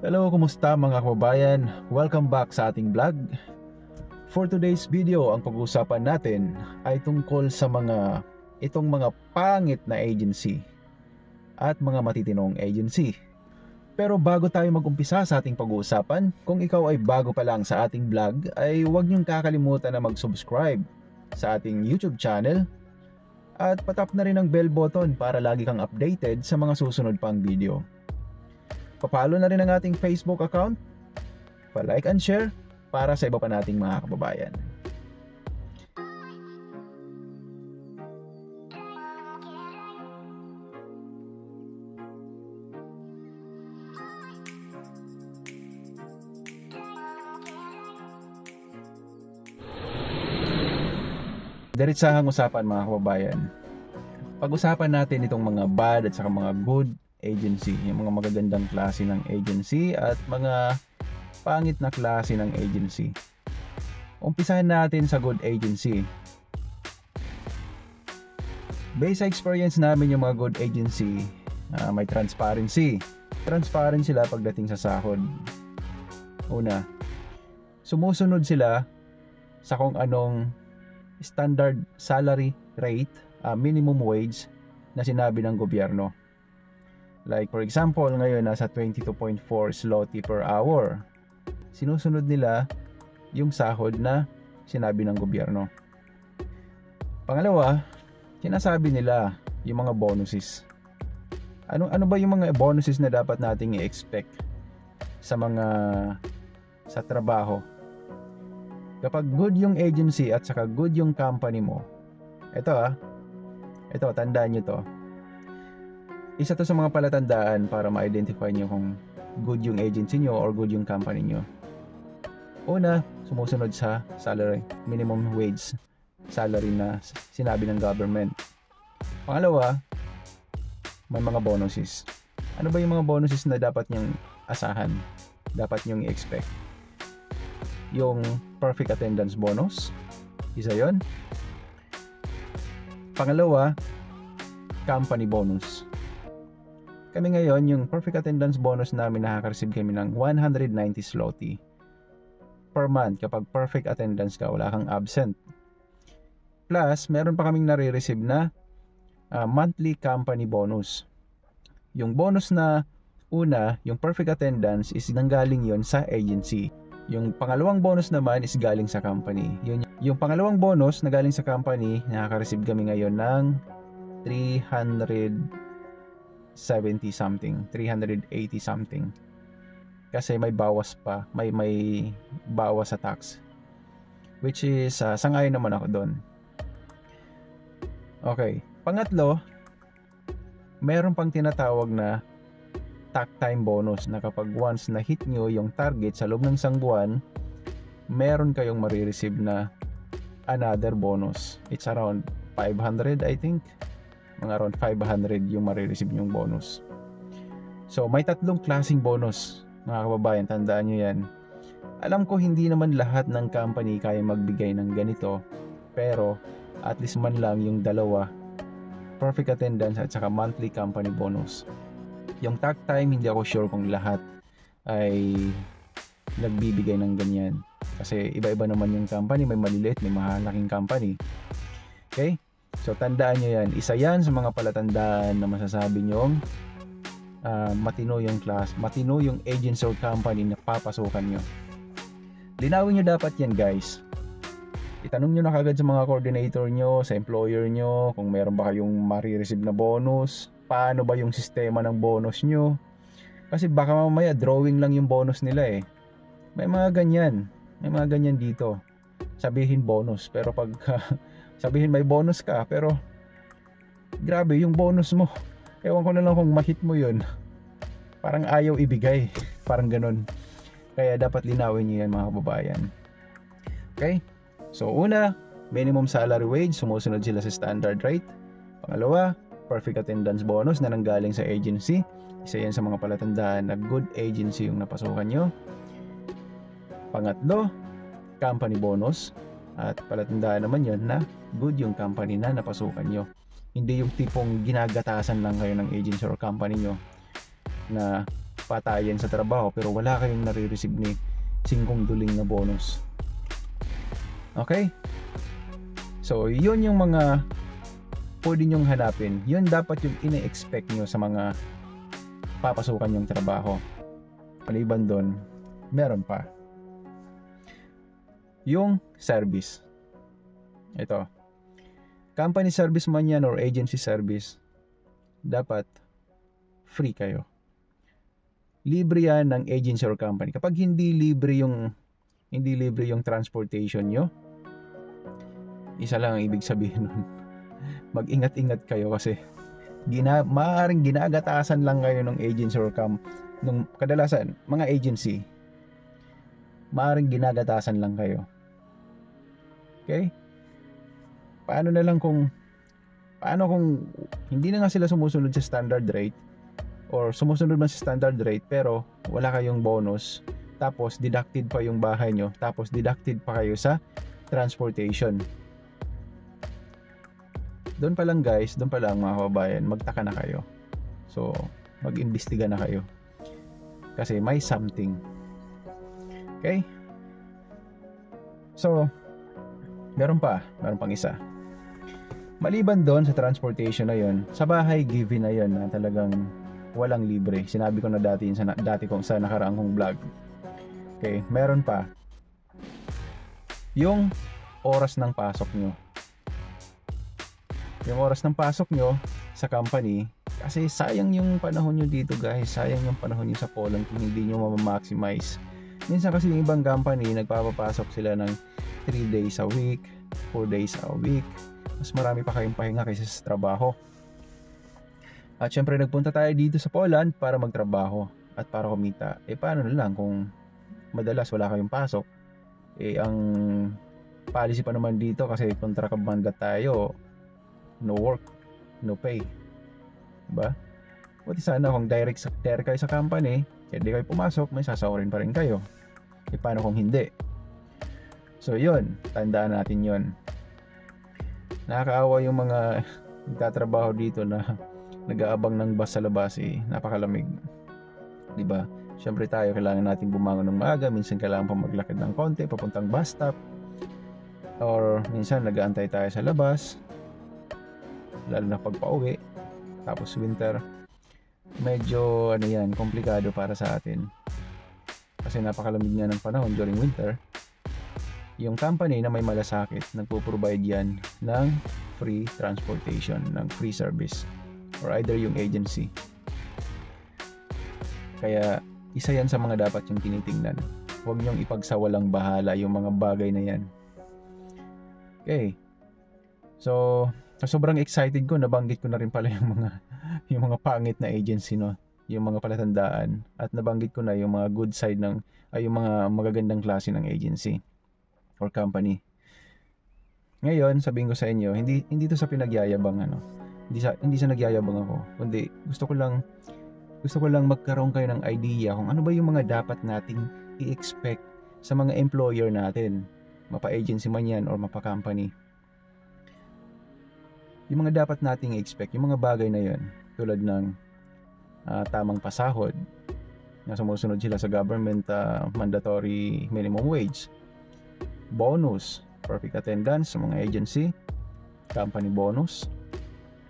Hello, kumusta mga kababayan? Welcome back sa ating vlog. For today's video, ang pag-uusapan natin ay tungkol sa itong mga pangit na agency at mga matitinong agency. Pero bago tayo mag-umpisa sa ating pag-uusapan, kung ikaw ay bago pa lang sa ating vlog, ay huwag niyong kakalimutan na mag-subscribe sa ating YouTube channel at patap na rin ang bell button para lagi kang updated sa mga susunod pang video. Papalo na rin ang ating Facebook account, pa-like and share para sa iba pa nating mga kababayan. Diretsahang usapan mga kababayan. Pag-usapan natin itong mga bad at saka mga good agency, yung mga magagandang klase ng agency at mga pangit na klase ng agency. Umpisahan natin sa good agency. Based sa experience namin, yung mga good agency, may transparency. Transparent sila pagdating sa sahod. Una, sumusunod sila sa kung anong standard salary rate, minimum wage na sinabi ng gobyerno. Like for example, ngayon nasa 22.4 zloty per hour. Sinusunod nila yung sahod na sinabi ng gobyerno. Pangalawa, sinasabi nila yung mga bonuses. Ano ba yung mga bonuses na dapat nating i-expect sa trabaho? Kapag good yung agency at saka good yung company mo, ito tandaan nyo to. Isa to sa mga palatandaan para ma-identify nyo kung good yung agency nyo or good yung company nyo. Una, sumusunod sa salary, minimum wage salary na sinabi ng government. Pangalawa, may mga bonuses. Ano ba yung mga bonuses na dapat nyong asahan? Dapat nyong i-expect? Yung perfect attendance bonus, isa yon. Pangalawa, company bonus. Kami ngayon, yung perfect attendance bonus namin, nakaka-receive kami ng 190 zloty per month kapag perfect attendance ka, wala kang absent. Plus, meron pa kaming nare-receive na monthly company bonus. Yung bonus na una, yung perfect attendance, is nanggaling yon sa agency. Yung pangalawang bonus naman is galing sa company. Yung pangalawang bonus na galing sa company, nakaka-receive kami ngayon ng 370 something, 380 something. Kasi may bawas pa, may bawas sa tax. Which is, sangayon naman ako doon. Okay. Pangatlo, meron pang tinatawag na takt time bonus na kapag once na hit nyo yung target sa loob ng isang buwan, meron kayong marireceive na another bonus. It's around 500, I think. Mga around 500 yung marireceive yung bonus. So, may tatlong klaseng bonus, mga kababayan. Tandaan nyo yan. Alam ko hindi naman lahat ng company kaya magbigay ng ganito, pero at least man lang yung dalawa, perfect attendance at saka monthly company bonus. Yung takt time, hindi ako sure kung lahat ay nagbibigay ng ganyan. Kasi iba-iba naman yung company. May maliliit, may mahalaking company. Okay? So, tandaan nyo yan. Isa yan sa mga palatandaan na masasabi nyo matino yung agency or company na papasukan nyo. Linawin nyo dapat yan, guys. Itanong nyo na kagad sa mga coordinator nyo, sa employer nyo, kung meron ba kayong marireceive na bonus. Paano ba yung sistema ng bonus nyo? Kasi baka mamaya drawing lang yung bonus nila eh. May mga ganyan dito. Sabihin bonus, pero pag sabihin may bonus ka, pero grabe yung bonus mo. Ewan ko na lang kung ma-hit mo yun. Parang ayaw ibigay. Parang ganun. Kaya dapat linawin nyo yan, mga kababayan. Okay? So una, minimum salary wage, sumusunod sila sa standard rate. Pangalawa, perfect attendance bonus na nanggaling sa agency. Isa yan sa mga palatandaan na good agency yung napasukan nyo. Pangatlo, company bonus. At palatandaan naman yun na good yung company na napasukan nyo. Hindi yung tipong ginagatasan lang kayo ng agency or company nyo na patayan sa trabaho pero wala kayong nare-receive ni singkong duling na bonus. Okay? So, yun yung mga pwede nyong hanapin. Yun dapat yung ine-expect nyo sa mga papasukan yung trabaho. Maliban doon, meron pa. Yung service. Ito. Company service man yan or agency service, dapat free kayo. Libre yan ng agency or company. Kapag hindi libre yung transportation nyo, isa lang ang ibig sabihin nun. Mag-ingat-ingat kayo kasi maaaring ginagatasan lang kayo ng agency or nung kadalasan, mga agency, maaaring ginagatasan lang kayo. Okay? Paano kung hindi na nga sila sumusunod sa standard rate or sumusunod man sa standard rate pero wala kayong bonus, tapos deducted pa yung bahay nyo, tapos deducted pa kayo sa transportation. Doon pa lang guys, doon pa lang mga kababayan, magtaka na kayo. So, mag-imbestiga na kayo. Kasi may something. Okay? So, meron pang isa. Maliban doon sa transportation na yon, sa bahay given na yon na talagang walang libre. Sinabi ko na dati kong sa nakaraang kong vlog. Okay, meron pa. Yung oras ng pasok nyo. Yung oras ng pasok nyo sa company, kasi sayang yung panahon nyo dito guys. Sayang yung panahon nyo sa Poland kung hindi nyo ma-maximize. Minsan kasi yung ibang company, nagpapapasok sila ng 3 days a week, 4 days a week. Mas marami pa kayong pahinga kaysa sa trabaho. At syempre nagpunta tayo dito sa Poland para magtrabaho at para kumita. Paano na lang kung madalas wala kayong pasok? Ang policy pa naman dito kasi kontrabanda tayo, no work, no pay. Diba? Buti sana kung direct kayo sa company, hindi kayo pumasok, may sasawarin pa rin kayo. Paano kung hindi? So yun, tandaan natin yun. Nakakaawa yung mga nagtatrabaho dito na nag-aabang ng bus sa labas, napakalamig. Diba? Siyempre tayo kailangan natin bumangon ng maaga, minsan kailangan pa maglakad ng konti papuntang bus stop, or minsan nag-aantay tayo sa labas, lalo na pag pauwi, tapos winter, medyo komplikado para sa atin kasi napakalamig nga ng panahon during winter. Yung company na may malasakit, nagpo-provide yan ng free transportation, ng free service, or either yung agency. Kaya isa yan sa mga dapat yung tinitingnan. Huwag nyong ipagsawalang bahala yung mga bagay na yan. Okay. So, sobrang excited ko, nabanggit ko na rin pala yung mga pangit na agency, no? Yung mga palatandaan, at nabanggit ko na yung mga good side yung mga magagandang klase ng agency or company. Ngayon, sabihin ko sa inyo, hindi to sa pinagyayabang hindi sa nagyayabang ako, kundi gusto ko lang magkaroon kayo ng idea kung ano ba yung mga dapat nating i-expect sa mga employer natin, mapa-agency man yan or mapa-company. Yung mga dapat nating i-expect, yung mga bagay na yun, tulad ng tamang pasahod, na sumusunod sila sa government mandatory minimum wage, bonus, perfect attendance sa mga agency, company bonus.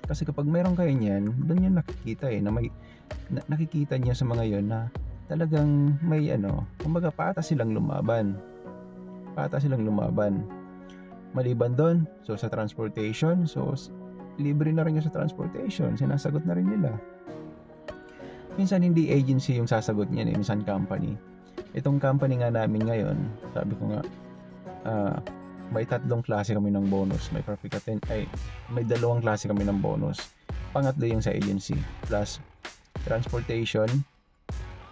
Kasi kapag meron kayo niyan, doon yung nakikita na may nakikita niyo sa mga yon na talagang may kumbaga pata silang lumaban. Maliban doon, so sa transportation, so libre na rin yung sa transportation, sinasagot na rin nila. Minsan hindi agency yung sasagot niyan, minsan company. Itong company nga namin ngayon, sabi ko nga, may 3 klase kami ng bonus. May perfect attendance, may 2 klase kami ng bonus. Pangatlo yung sa agency. Plus transportation,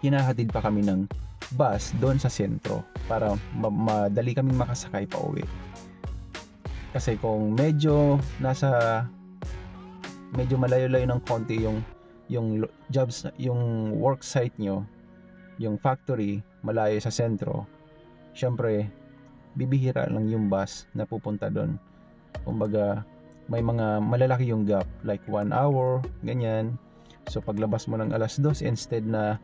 hinahatid pa kami ng bus doon sa sentro para madali kaming makasakay pa uwi. Kasi kung medyo malayo-layo ng konti yung jobs, yung work site nyo, yung factory malayo sa sentro, syempre bibihira lang yung bus na pupunta doon. Kumbaga may mga malalaki yung gap, like 1 hour, ganyan. So paglabas mo ng 2:00, instead na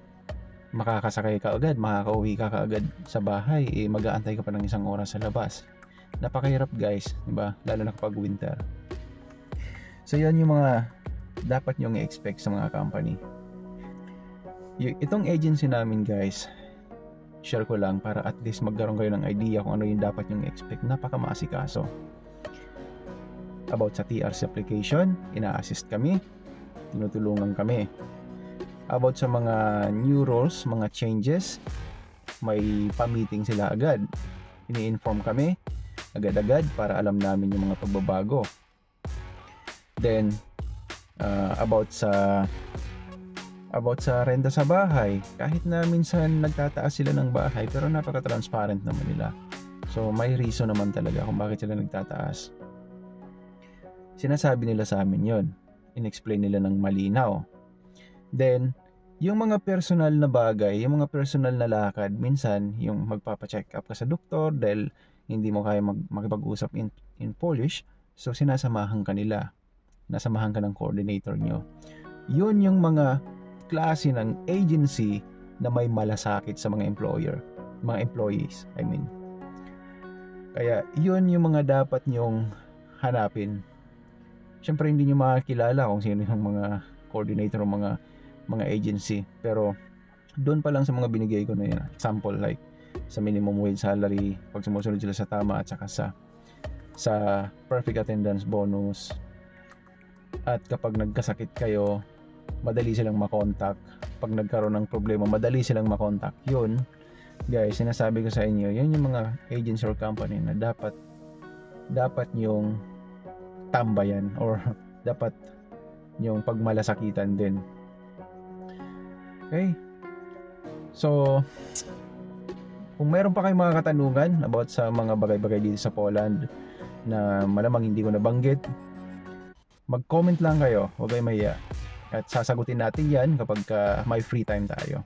makakasakay ka agad, makakauwi ka kaagad sa bahay, mag-aantay ka pa ng 1 oras sa labas. Napakahirap guys, diba? Lalo na kapag winter. So yan yung mga dapat nyong i-expect sa mga company. Itong agency namin guys, share ko lang para at least magkaroon kayo ng idea kung ano yung dapat nyong expect. Napakamaasikaso. About sa TRC application, ina-assist kami, tinutulungan kami. About sa mga new rules, mga changes, may pa-meeting sila agad. Ini-inform kami agad-agad para alam namin yung mga pagbabago. Then about sa renta sa bahay, kahit na minsan nagtataas sila ng bahay pero napaka-transparent naman nila. So may reason naman talaga kung bakit sila nagtataas. Sinasabi nila sa amin yon, in-explain nila ng malinaw. Then yung mga personal na bagay, yung mga personal na lakad, minsan yung magpapa-check up ka sa doktor dahil hindi mo kaya makipag-usap in Polish, so sinasamahan ka nila. Nasamahan ka ng coordinator nyo. Yun yung mga klase ng agency na may malasakit sa mga employees, I mean. Kaya yun yung mga dapat nyong hanapin. Siyempre hindi nyo makakilala kung sino yung mga coordinator o mga agency, pero doon pa lang sa mga binigay ko na yun, example like sa minimum wage salary, pag sumusunod sila sa tama, at saka sa perfect attendance bonus. At kapag nagkasakit kayo, madali silang makontak. Pag nagkaroon ng problema, madali silang makontak. Yun, guys, sinasabi ko sa inyo, yun yung mga agency or company na dapat yung tambayan or dapat yung pagmalasakitan din. Okay? So, kung meron pa kayong mga katanungan about sa mga bagay-bagay dito sa Poland na malamang hindi ko nabanggit, mag-comment lang kayo, huwag kayong mahiya. At sasagutin natin yan kapag may free time tayo.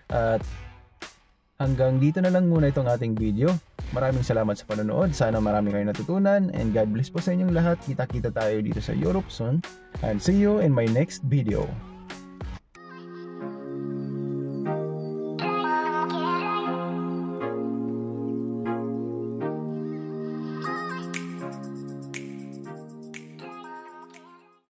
At hanggang dito na lang muna itong ating video. Maraming salamat sa panonood. Sana marami kayong natutunan. And God bless po sa inyong lahat. Kita-kita tayo dito sa Europe soon. And see you in my next video.